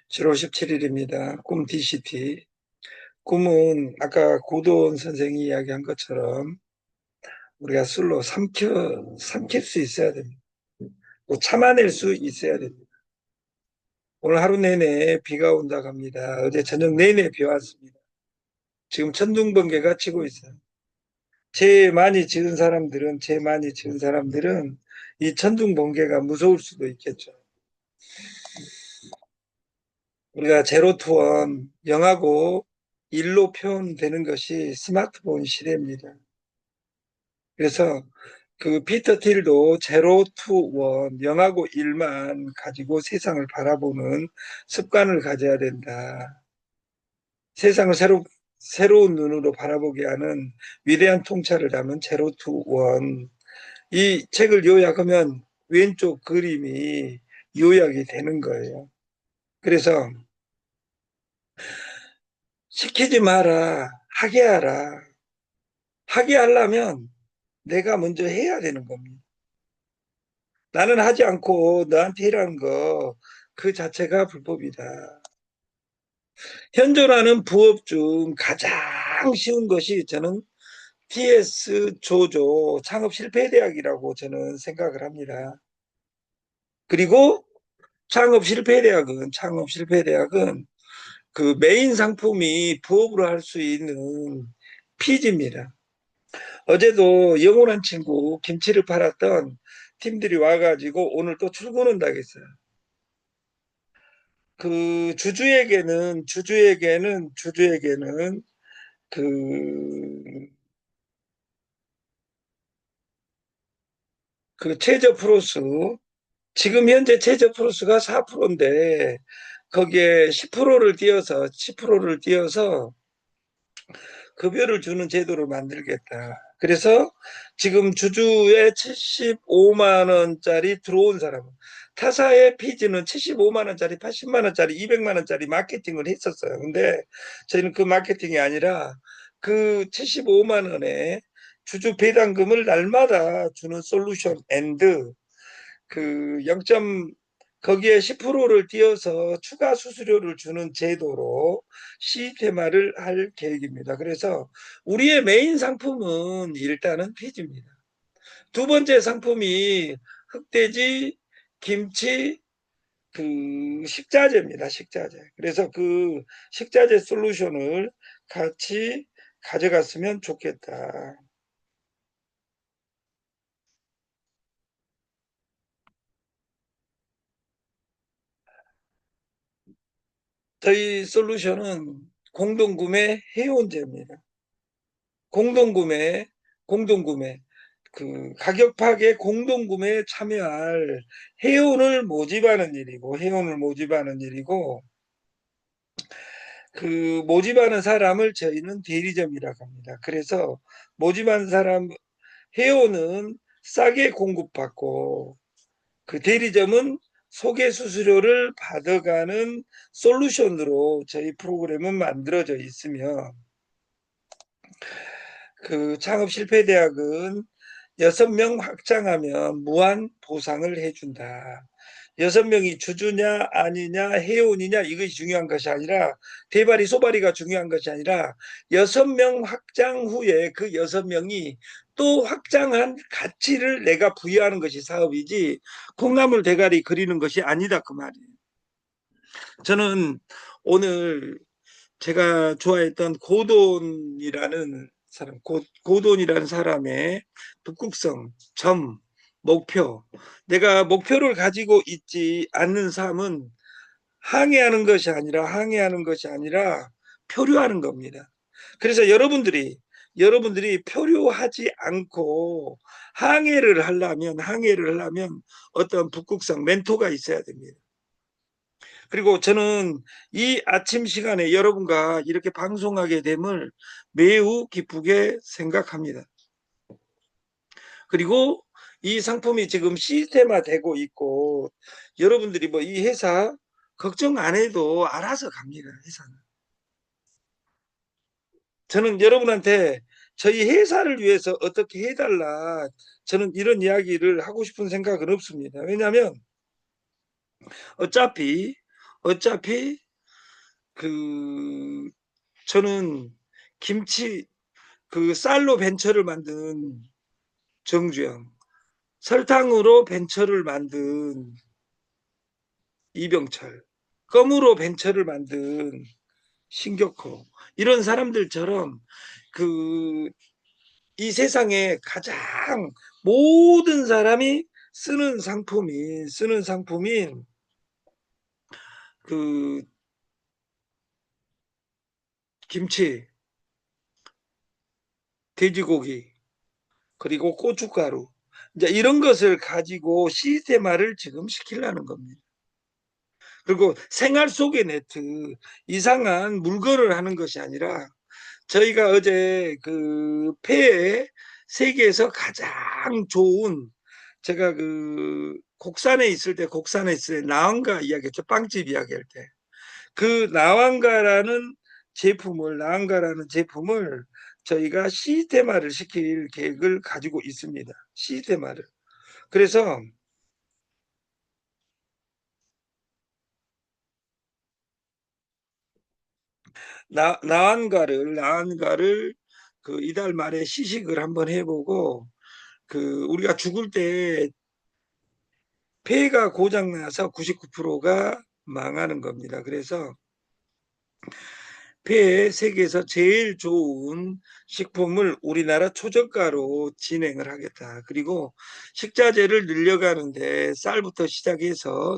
7월 17일입니다. 꿈 DCT. 꿈은 아까 고도원 선생이 이야기한 것처럼 우리가 술로 삼킬 수 있어야 됩니다. 또 참아낼 수 있어야 됩니다. 오늘 하루 내내 비가 온다고 합니다. 어제 저녁 내내 비 왔습니다. 지금 천둥번개가 치고 있어요. 죄 많이 지은 사람들은 이 천둥번개가 무서울 수도 있겠죠. 우리가 제로 투원 0하고 1로 표현되는 것이 스마트폰 시대입니다. 그래서 그 피터 틸도 제로 투 원, 0하고 1만 가지고 세상을 바라보는 습관을 가져야 된다. 세상을 새로운 눈으로 바라보게 하는 위대한 통찰을 담은 제로 투 원. 이 책을 요약하면 왼쪽 그림이 요약이 되는 거예요. 그래서 시키지 마라, 하게 하라. 하게 하려면 내가 먼저 해야 되는 겁니다. 나는 하지 않고 너한테 일하는 거 그 자체가 불법이다. 현존하는 부업 중 가장 쉬운 것이 저는 TS 조조 창업 실패 대학이라고 저는 생각을 합니다. 그리고 창업 실패 대학은 그 메인 상품이 부업으로 할 수 있는 피지입니다. 어제도 영원한 친구 김치를 팔았던 팀들이 와가지고 오늘 또 출근한다고 했어요. 그 주주에게는 그, 그 최저 프로스, 지금 현재 최저 프로스가 4%인데 거기에 10%를 띄어서 급여를 주는 제도를 만들겠다. 그래서 지금 주주의 75만 원짜리 들어온 사람은 타사의 피지는 75만 원짜리, 80만 원짜리, 200만 원짜리 마케팅을 했었어요. 근데 저희는 그 마케팅이 아니라 그 75만 원의 주주 배당금을 날마다 주는 솔루션 앤드 그 0. 거기에 10%를 띄어서 추가 수수료를 주는 제도로 시스템화를 할 계획입니다. 그래서 우리의 메인 상품은 일단은 피지입니다. 두 번째 상품이 흑돼지, 김치, 그 식자재입니다. 식자재. 그래서 그 식자재 솔루션을 같이 가져갔으면 좋겠다. 저희 솔루션은 공동구매 해온제입니다. 공동구매, 공동구매. 그 가격 파괴 공동구매에 참여할 회원을 모집하는 일이고, 그 모집하는 사람을 저희는 대리점이라고 합니다. 그래서 모집한 사람, 회원은 싸게 공급받고, 그 대리점은 소개 수수료를 받아가는 솔루션으로 저희 프로그램은 만들어져 있으며, 그 창업 실패 대학은 6명 확장하면 무한 보상을 해준다. 6명이 주주냐 아니냐 회원이냐 이것이 중요한 것이 아니라 대바리 소바리가 중요한 것이 아니라 6명 확장 후에 그 6명이 또 확장한 가치를 내가 부여하는 것이 사업이지 콩나물 대가리 그리는 것이 아니다 그 말이에요. 저는 오늘 제가 좋아했던 고돈이라는 사람의 북극성, 목표. 내가 목표를 가지고 있지 않는 삶은 항해하는 것이 아니라 표류하는 겁니다. 그래서 여러분들이 표류하지 않고 항해를 하려면 어떤 북극성 멘토가 있어야 됩니다. 그리고 저는 이 아침 시간에 여러분과 이렇게 방송하게 됨을 매우 기쁘게 생각합니다. 그리고 이 상품이 지금 시스템화되고 있고 여러분들이 뭐 이 회사 걱정 안 해도 알아서 갑니다. 회사는. 저는 여러분한테 저희 회사를 위해서 어떻게 해달라 저는 이런 이야기를 하고 싶은 생각은 없습니다. 왜냐하면 어차피 어차피 그 저는 김치 그 쌀로 벤처를 만든 정주영, 설탕으로 벤처를 만든 이병철, 껌으로 벤처를 만든 신격호, 이런 사람들처럼 그 이 세상에 가장 모든 사람이 쓰는 상품인 그 김치, 돼지고기, 그리고 고춧가루, 이제 이런 것을 가지고 시스템화를 지금 시키려는 겁니다. 그리고 생활 속의 네트, 이상한 물건을 하는 것이 아니라, 저희가 어제 그 폐에 세계에서 가장 좋은, 제가 그 곡산에 있을 때 나왕가 이야기했죠. 빵집 이야기할 때. 그 나왕가라는 제품을 저희가 시스템화를 시킬 계획을 가지고 있습니다. 시스템화를. 그래서 나한가를 그 이달 말에 시식을 한번 해보고, 그 우리가 죽을 때 폐가 고장 나서 99%가 망하는 겁니다. 그래서 폐에 세계에서 제일 좋은 식품을 우리나라 초저가로 진행을 하겠다. 그리고 식자재를 늘려가는데 쌀부터 시작해서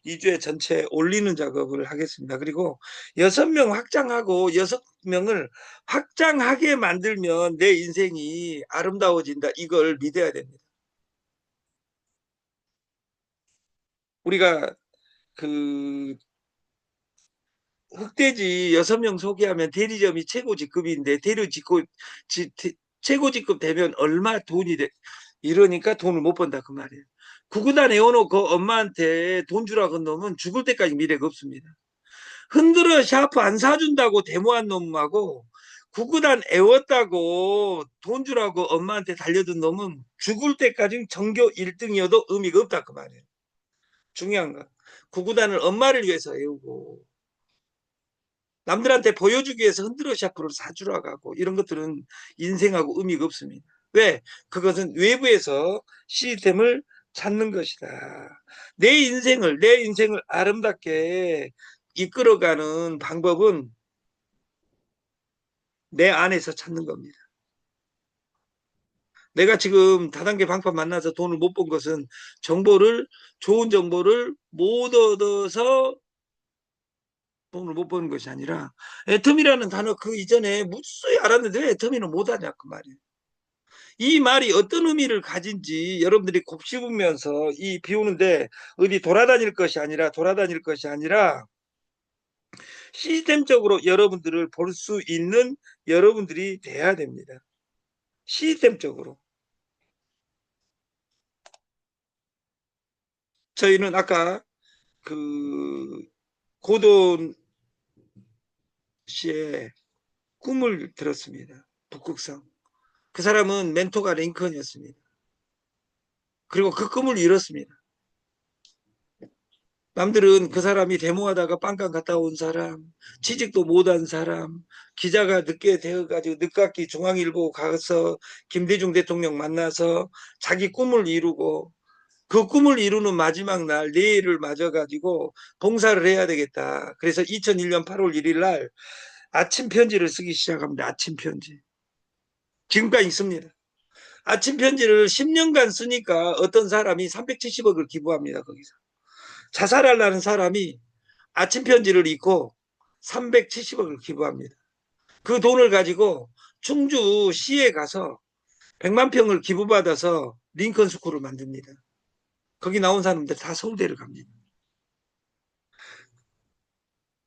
2주에 전체 올리는 작업을 하겠습니다. 그리고 6명 확장하고 6명을 확장하게 만들면 내 인생이 아름다워진다. 이걸 믿어야 됩니다. 우리가 그 흑돼지 6명 소개하면 대리점이 최고 직급인데 최고 직급 되면 얼마 돈이 돼? 이러니까 돈을 못 번다 그 말이에요. 구구단 애워놓고 엄마한테 돈 주라고 한 놈은 죽을 때까지 미래가 없습니다. 흔들어 샤프 안 사준다고 데모한 놈하고 구구단 애웠다고 돈 주라고 엄마한테 달려든 놈은 죽을 때까지 전교 1등이어도 의미가 없다 그 말이에요. 중요한 건 구구단을 엄마를 위해서 애우고 남들한테 보여주기 위해서 흔들어 샤프를 사주라고 하고 이런 것들은 인생하고 의미가 없습니다. 왜? 그것은 외부에서 시스템을 찾는 것이다. 내 인생을 아름답게 이끌어가는 방법은 내 안에서 찾는 겁니다. 내가 지금 다단계 방파 만나서 돈을 못 번 것은 좋은 정보를 못 얻어서 돈을 못 버는 것이 아니라 애터미라는 단어 그 이전에 무수히 알았는데 왜 애터미는 못하냐 그 말이에요. 이 말이 어떤 의미를 가진지 여러분들이 곱씹으면서 이 비 오는데 어디 돌아다닐 것이 아니라 시스템적으로 여러분들을 볼 수 있는 여러분들이 돼야 됩니다. 시스템적으로. 저희는 아까 그 고돈 씨의 꿈을 들었습니다. 북극성. 그 사람은 멘토가 링컨이었습니다. 그리고 그 꿈을 이뤘습니다. 남들은 그 사람이 데모하다가 빵강 갔다 온 사람, 취직도 못한 사람, 기자가 늦게 되어가지고 늦깎이 중앙일보 가서 김대중 대통령 만나서 자기 꿈을 이루고 그 꿈을 이루는 마지막 날 내일을 맞아가지고 봉사를 해야 되겠다. 그래서 2001년 8월 1일 날 아침 편지를 쓰기 시작합니다. 아침 편지. 지금까지 있습니다. 아침 편지를 10년간 쓰니까 어떤 사람이 370억을 기부합니다. 거기서. 자살하려는 사람이 아침 편지를 읽고 370억을 기부합니다. 그 돈을 가지고 충주시에 가서 100만 평을 기부받아서 링컨 스쿨을 만듭니다. 거기 나온 사람들 다 서울대를 갑니다.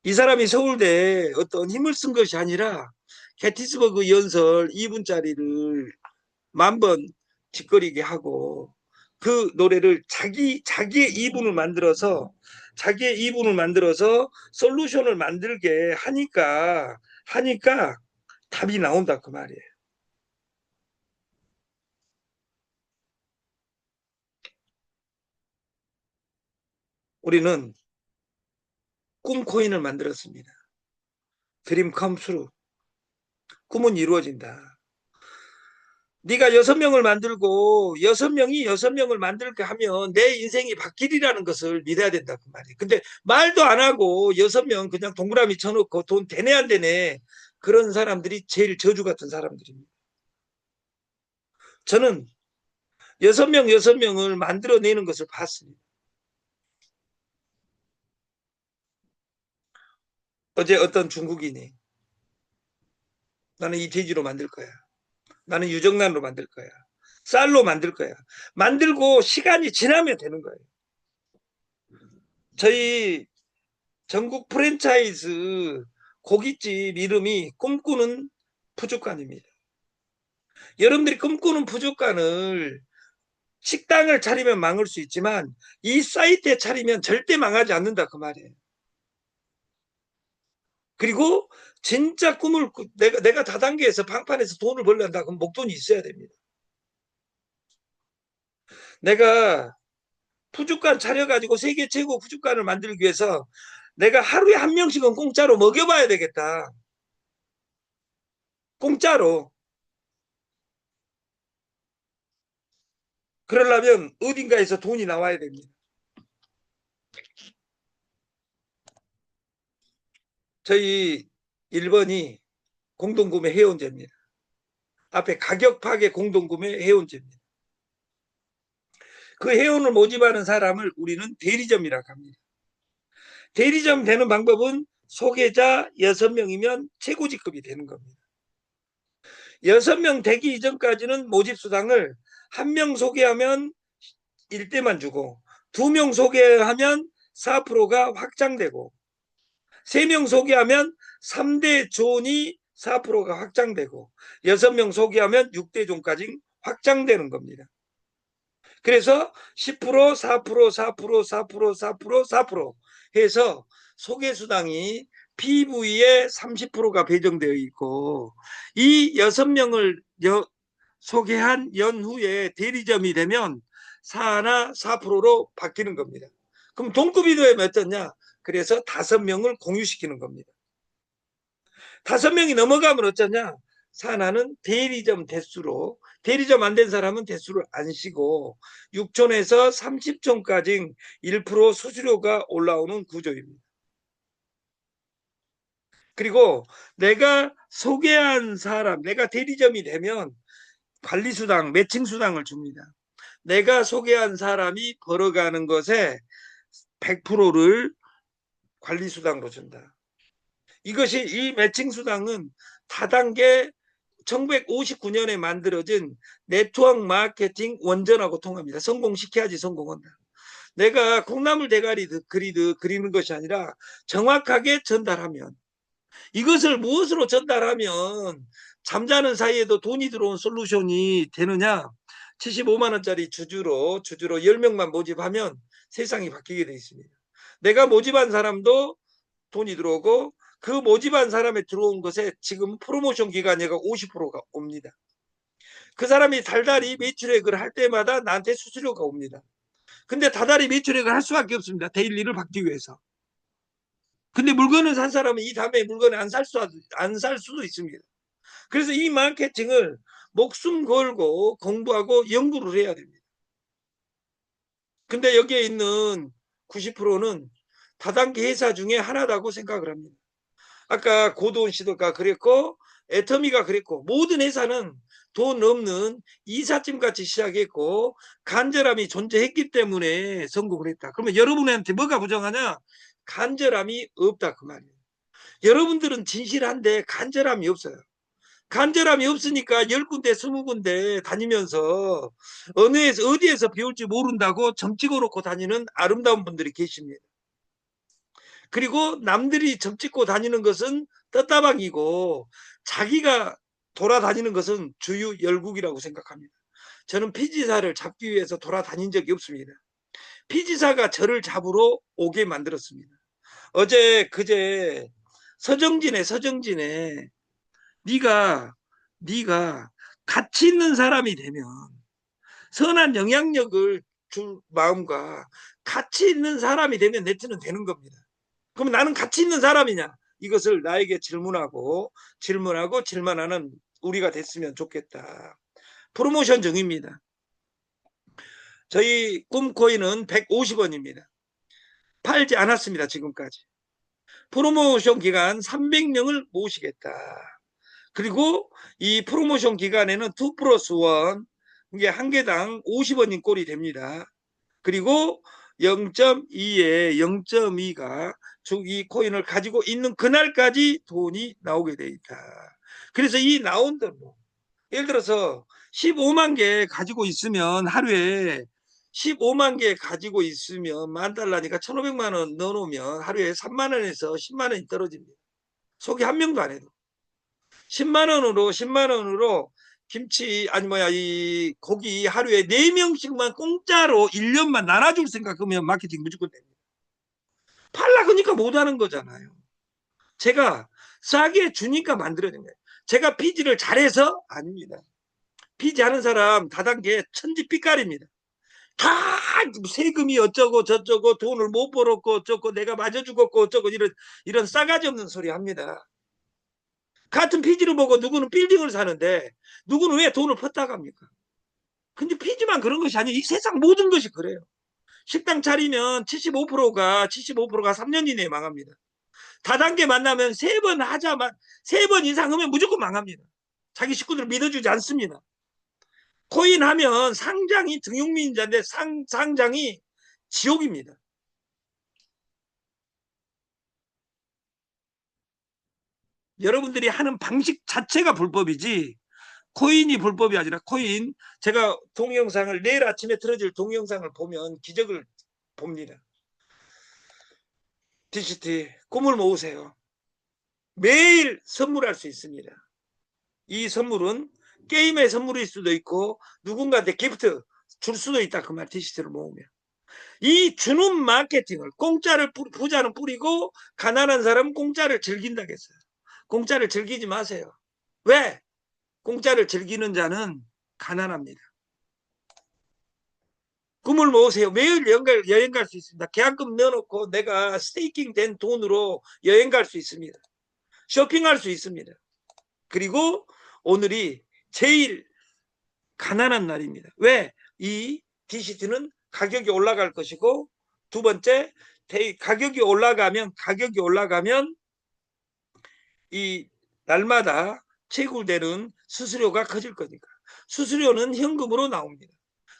이 사람이 서울대에 어떤 힘을 쓴 것이 아니라 게티스버그 연설 2분짜리를 10,000번 짓거리게 하고 그 노래를 자기의 이분을 만들어서 솔루션을 만들게 하니까 답이 나온다 그 말이에요. 우리는 꿈 코인을 만들었습니다. 드림 컴 트루. 꿈은 이루어진다. 네가 6명을 만들고 6명이 6명을 만들게 하면 내 인생이 바뀌리라는 것을 믿어야 된다 그 말이에요. 근데 말도 안 하고 6명 그냥 동그라미 쳐놓고 돈 되네 안 되네 그런 사람들이 제일 저주 같은 사람들입니다. 저는 6명을 만들어내는 것을 봤습니다. 어제 어떤 중국인이 나는 이 돼지로 만들 거야. 나는 유정란으로 만들 거야. 쌀로 만들 거야. 만들고 시간이 지나면 되는 거예요. 저희 전국 프랜차이즈 고깃집 이름이 꿈꾸는 푸주간입니다. 여러분들이 꿈꾸는 푸주간을 식당을 차리면 망할 수 있지만 이 사이트에 차리면 절대 망하지 않는다 그 말이에요. 그리고 진짜 꿈을 내가 다단계에서 방판에서 돈을 벌란다 그럼 목돈이 있어야 됩니다. 내가 푸주간 차려가지고 세계 최고 푸주간을 만들기 위해서 내가 하루에 한 명씩은 공짜로 먹여봐야 되겠다. 공짜로. 그러려면 어딘가에서 돈이 나와야 됩니다. 저희 1번이 공동구매 해운제입니다. 앞에 가격 파괴 공동구매 해운제입니다. 그 해운을 모집하는 사람을 우리는 대리점이라고 합니다. 대리점 되는 방법은 소개자 6명이면 최고직급이 되는 겁니다. 6명 되기 이전까지는 모집수당을 1명 소개하면 1대만 주고 2명 소개하면 4%가 확장되고 3명 소개하면 3대 존이 4%가 확장되고 6명 소개하면 6대 존까지 확장되는 겁니다. 그래서 10%, 4%, 4%, 4%, 4%, 4% 해서 소개수당이 PV에 30%가 배정되어 있고 이 6명을 소개한 연후에 대리점이 되면 4나 4%로 바뀌는 겁니다. 그럼 동급이 되면 어떠냐? 그래서 5명을 공유시키는 겁니다. 5명이 넘어가면 어쩌냐? 산하는 대리점 대수로 대리점 안 된 사람은 대수를 안 쉬고 6촌에서 30촌까지 1% 수수료가 올라오는 구조입니다. 그리고 내가 소개한 사람, 내가 대리점이 되면 관리수당, 매칭수당을 줍니다. 내가 소개한 사람이 벌어가는 것에 100%를 관리수당으로 준다. 이것이 이 매칭수당은 다단계 1959년에 만들어진 네트워크 마케팅 원전하고 통합니다. 성공시켜야지 성공한다. 내가 콩나물 대가리 그리는 것이 아니라 정확하게 전달하면 이것을 무엇으로 전달하면 잠자는 사이에도 돈이 들어온 솔루션이 되느냐 75만 원짜리 주주로 10명만 모집하면 세상이 바뀌게 되어 있습니다. 내가 모집한 사람도 돈이 들어오고 그 모집한 사람에 들어온 것에 지금 프로모션 기간여가 50%가 옵니다. 그 사람이 달달이 매출액을 할 때마다 나한테 수수료가 옵니다. 근데 다달이 매출액을 할 수밖에 없습니다. 데일리를 받기 위해서. 근데 물건을 산 사람은 이 다음에 물건을 안 살 수도 있습니다. 그래서 이 마케팅을 목숨 걸고 공부하고 연구를 해야 됩니다. 근데 여기에 있는 90%는 다단계 회사 중에 하나라고 생각을 합니다. 아까 고도원 씨도 그랬고 애터미가 그랬고 모든 회사는 돈 없는 이삿짐 같이 시작했고 간절함이 존재했기 때문에 성공을 했다. 그러면 여러분한테 뭐가 부정하냐? 간절함이 없다 그 말이에요. 여러분들은 진실한데 간절함이 없어요. 간절함이 없으니까 10군데 20군데 다니면서 어디에서 배울지 모른다고 점 찍어놓고 다니는 아름다운 분들이 계십니다. 그리고 남들이 점 찍고 다니는 것은 떴다방이고 자기가 돌아다니는 것은 주유 열국이라고 생각합니다. 저는 피지사를 잡기 위해서 돌아다닌 적이 없습니다. 피지사가 저를 잡으러 오게 만들었습니다. 어제 그제 서정진에 네가 가치 있는 사람이 되면 선한 영향력을 줄 마음과 가치 있는 사람이 되면 네트는 되는 겁니다. 그럼 나는 가치 있는 사람이냐? 이것을 나에게 질문하는 우리가 됐으면 좋겠다. 프로모션 중입니다. 저희 꿈코인은 150원입니다. 팔지 않았습니다. 지금까지. 프로모션 기간 300명을 모시겠다. 그리고 이 프로모션 기간에는 2 플러스 1, 이게 한 개당 50원인 꼴이 됩니다. 그리고 0.2에 0.2가 이 코인을 가지고 있는 그날까지 돈이 나오게 돼 있다. 그래서 이 나온 돈, 예를 들어서 15만 개 가지고 있으면 하루에 15만 개 가지고 있으면 $10,000니까 1,500만 원 넣어놓으면 하루에 3만 원에서 10만 원이 떨어집니다. 속이 한 명도 안 해도. 10만 원으로 김치 아니 뭐야 이 고기 하루에 4명씩만 공짜로 1년만 나눠줄 생각하면 마케팅 무조건 됩니다. 팔라 그러니까 못하는 거잖아요. 제가 싸게 주니까 만들어낸 거예요. 제가 피지를 잘해서 아닙니다. 피지 하는 사람 다단계 천지빛깔입니다. 다 세금이 어쩌고 저쩌고 돈을 못 벌었고 어쩌고 내가 맞아 죽었고 어쩌고 이런 싸가지 없는 소리 합니다. 같은 피지를 보고 누구는 빌딩을 사는데 누구는 왜 돈을 퍼다 갑니까? 근데 피지만 그런 것이 아니에요. 이 세상 모든 것이 그래요. 식당 차리면 75%가 3년 이내에 망합니다. 다단계 만나면 3번 하자만 3번 이상 하면 무조건 망합니다. 자기 식구들을 믿어주지 않습니다. 코인 하면 상장이 등용민자인데 상장이 지옥입니다. 여러분들이 하는 방식 자체가 불법이지 코인이 불법이 아니라 코인 제가 동영상을 내일 아침에 틀어질 동영상을 보면 기적을 봅니다. DCT 꿈을 모으세요. 매일 선물할 수 있습니다. 이 선물은 게임의 선물일 수도 있고 누군가한테 기프트 줄 수도 있다. 그 말 DCT를 모으면. 이 주는 마케팅을 공짜를 부자는 뿌리고 가난한 사람은 공짜를 즐긴다겠어요. 공짜를 즐기지 마세요. 왜? 공짜를 즐기는 자는 가난합니다. 꿈을 모으세요. 매일 여행 갈 수 있습니다. 계약금 넣어놓고 내가 스테이킹 된 돈으로 여행 갈 수 있습니다. 쇼핑할 수 있습니다. 그리고 오늘이 제일 가난한 날입니다. 왜? 이 DCT는 가격이 올라갈 것이고 두 번째 가격이 올라가면 이 날마다 채굴되는 수수료가 커질 거니까 수수료는 현금으로 나옵니다.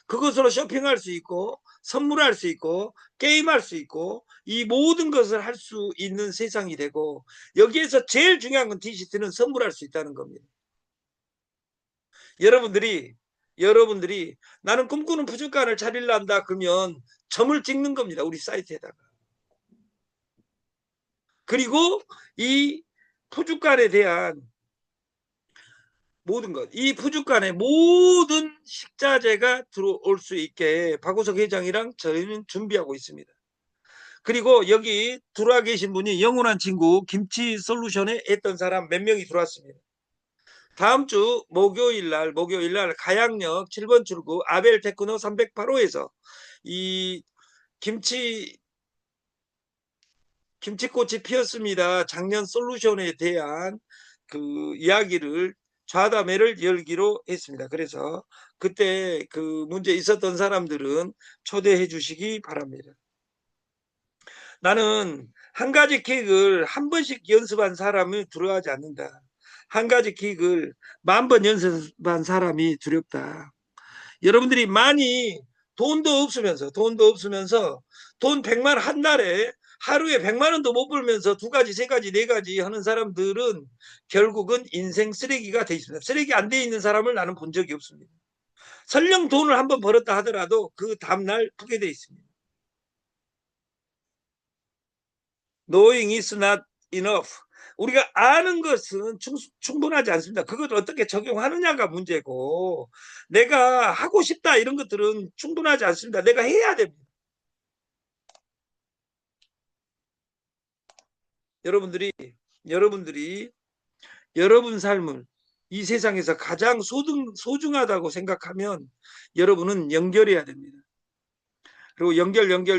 그것으로 쇼핑할 수 있고 선물할 수 있고 게임할 수 있고 이 모든 것을 할 수 있는 세상이 되고 여기에서 제일 중요한 건 DCT는 선물할 수 있다는 겁니다. 여러분들이 나는 꿈꾸는 푸주간을 차릴란다 그러면 점을 찍는 겁니다. 우리 사이트에다가. 그리고 이 푸주간에 대한 모든 것, 이 푸주간에 모든 식자재가 들어올 수 있게 박우석 회장이랑 저희는 준비하고 있습니다. 그리고 여기 들어와 계신 분이 영원한 친구 김치 솔루션에 했던 사람 몇 명이 들어왔습니다. 다음 주 목요일 날 가양역 7번 출구 아벨 테크노 308호에서 이 김치꽃이 피었습니다. 작년 솔루션에 대한 그 이야기를 좌담회를 열기로 했습니다. 그래서 그때 그 문제 있었던 사람들은 초대해 주시기 바랍니다. 나는 한 가지 킥을 한 번씩 연습한 사람을 두려워하지 않는다. 한 가지 킥을 10,000번 연습한 사람이 두렵다. 여러분들이 많이 돈도 없으면서 돈 100만 한 달에 하루에 100만 원도 못 벌면서 2가지, 3가지, 4가지 하는 사람들은 결국은 인생 쓰레기가 돼 있습니다. 쓰레기 안 돼 있는 사람을 나는 본 적이 없습니다. 설령 돈을 한번 벌었다 하더라도 그 다음날 푸게 돼 있습니다. Knowing is not enough. 우리가 아는 것은 충분하지 않습니다. 그걸 어떻게 적용하느냐가 문제고 내가 하고 싶다 이런 것들은 충분하지 않습니다. 내가 해야 됩니다. 여러분들이 여러분 삶을 이 세상에서 가장 소중하다고 생각하면 여러분은 연결해야 됩니다. 그리고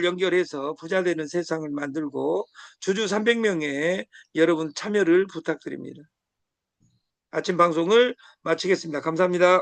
연결해서 부자 되는 세상을 만들고 주주 300명의 여러분 참여를 부탁드립니다. 아침 방송을 마치겠습니다. 감사합니다.